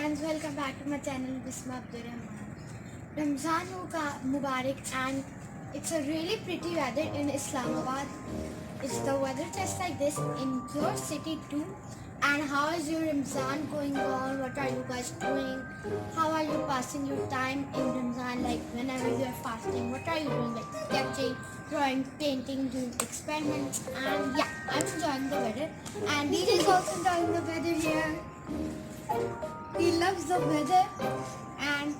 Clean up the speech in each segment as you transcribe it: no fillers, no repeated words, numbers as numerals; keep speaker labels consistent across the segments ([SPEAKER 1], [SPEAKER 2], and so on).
[SPEAKER 1] friends, welcome back to my channel Bisma Abdur Rahman. Ramzan Mubarak, and it's a really pretty weather in Islamabad. Is the weather just like this in your city too? And how is your Ramzan going on? What are you guys doing? How are you passing your time in Ramzan? Like whenever you are fasting, what are you doing? Like sketching, drawing, painting, doing experiments, and yeah, I'm enjoying the weather. And DJ is also enjoying the weather here. He loves the weather, and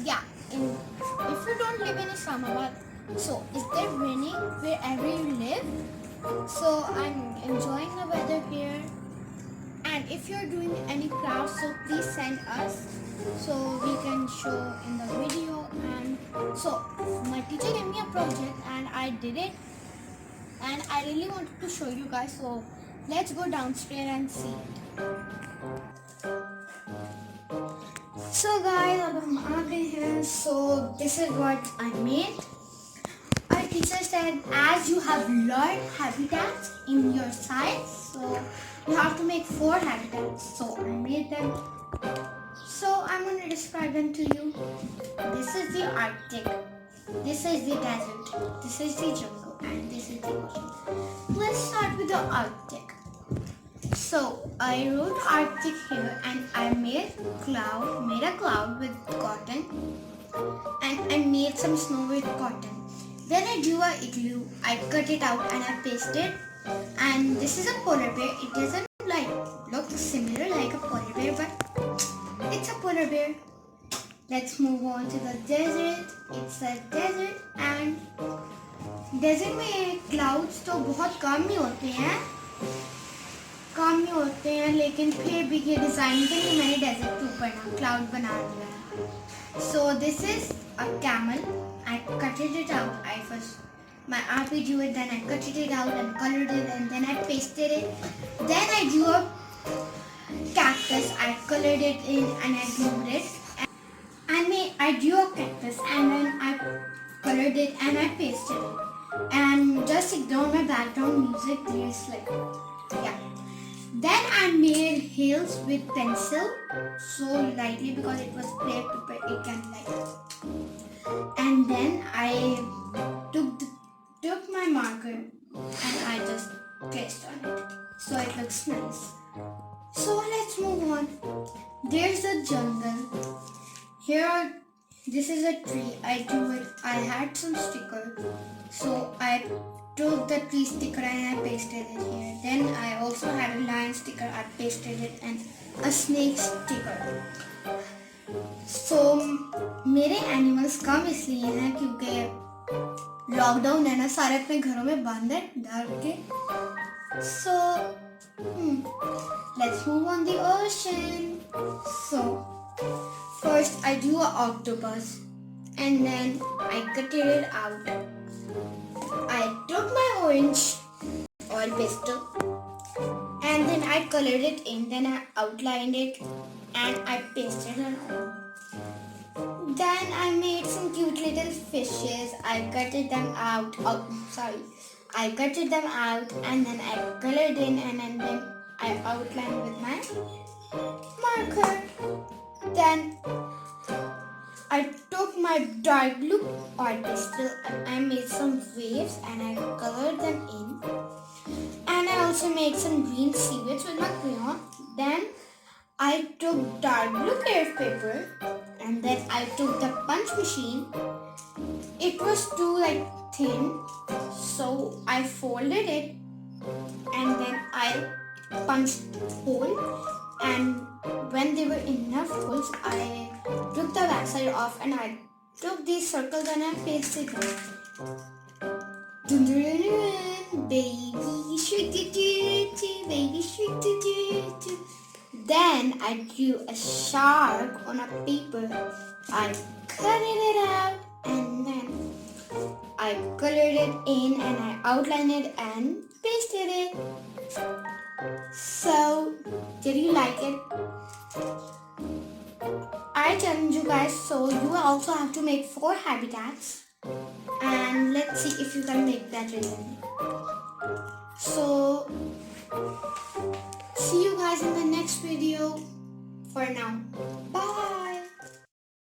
[SPEAKER 1] yeah, if you don't live in Islamabad, so is there raining wherever you live? So I'm enjoying the weather here, and if you're doing any crafts, so please send us so we can show in the video. And so my teacher gave me a project and I did it, and I really wanted to show you guys, so let's go downstairs and see it. So guys, अब हम आ गए हैं. So this is what I made. Our teacher said, as you have learned habitats in your science, so you have to make 4 habitats. So I made them. So I'm going to describe them to you. This is the Arctic. This is the desert. This is the jungle, and this is the ocean. Let's start with the Arctic. So I wrote Arctic here, and I made a cloud with cotton, and I made some snow with cotton. Then I drew a igloo. I cut it out and I pasted. And this is a polar bear. It doesn't look similar like a polar bear, but it's a polar bear. Let's move on to the desert. It's a desert, and desert में clouds तो बहुत कम ही होते हैं, लेकिन फिर भी ये design के लिए मैंने डेजर्ट के ऊपर ना क्लाउड बना दिया है. So this is a camel. I cut it out. My RP drew it, then I cut it out and colored it, and then I pasted it. Then I drew a cactus. I colored it in and I glued it. I drew a cactus and then I colored it and I pasted it. And just ignore my background music. There's yeah. Then I made hills with pencil, so lightly because it was clear paper, it can and then I took my marker and I just traced on it, so it looks nice. So let's move on. There's a jungle. This is a tree. I drew it. I had some sticker, so I took the tree sticker and I pasted it here. Then I also had a lion sticker. I pasted it, and a snake sticker. So मेरे animals कम इसलिए हैं क्योंकि lockdown है ना, सारे अपने घरों में बंद है डर के. So let's move on the ocean. So first I drew an octopus, and then I cut it out. I took my orange oil pastel and then I colored it in, then I outlined it and I pasted it on. Then I made some cute little fishes. I gutted them out. I gutted them out and then I colored in, and then I outlined with my marker. Then I took my dark blue oil pastel and I made some waves and I colored them in. And I also made some green seaweeds with my crayon. Then I took dark blue clear paper and then I took the punch machine. It was too thin, so I folded it and then I punched hole, and when there were enough holes, I took the backside off and I took these circles and I pasted them. Baby shark, baby shark. Then I drew a shark on a paper. I cut it out and then I colored it in and I outlined it and pasted it. So, did you like it? I challenge you guys, so you also have to make 4 habitats, and let's see if you can make that again. So see you guys in the next video. for now. Bye.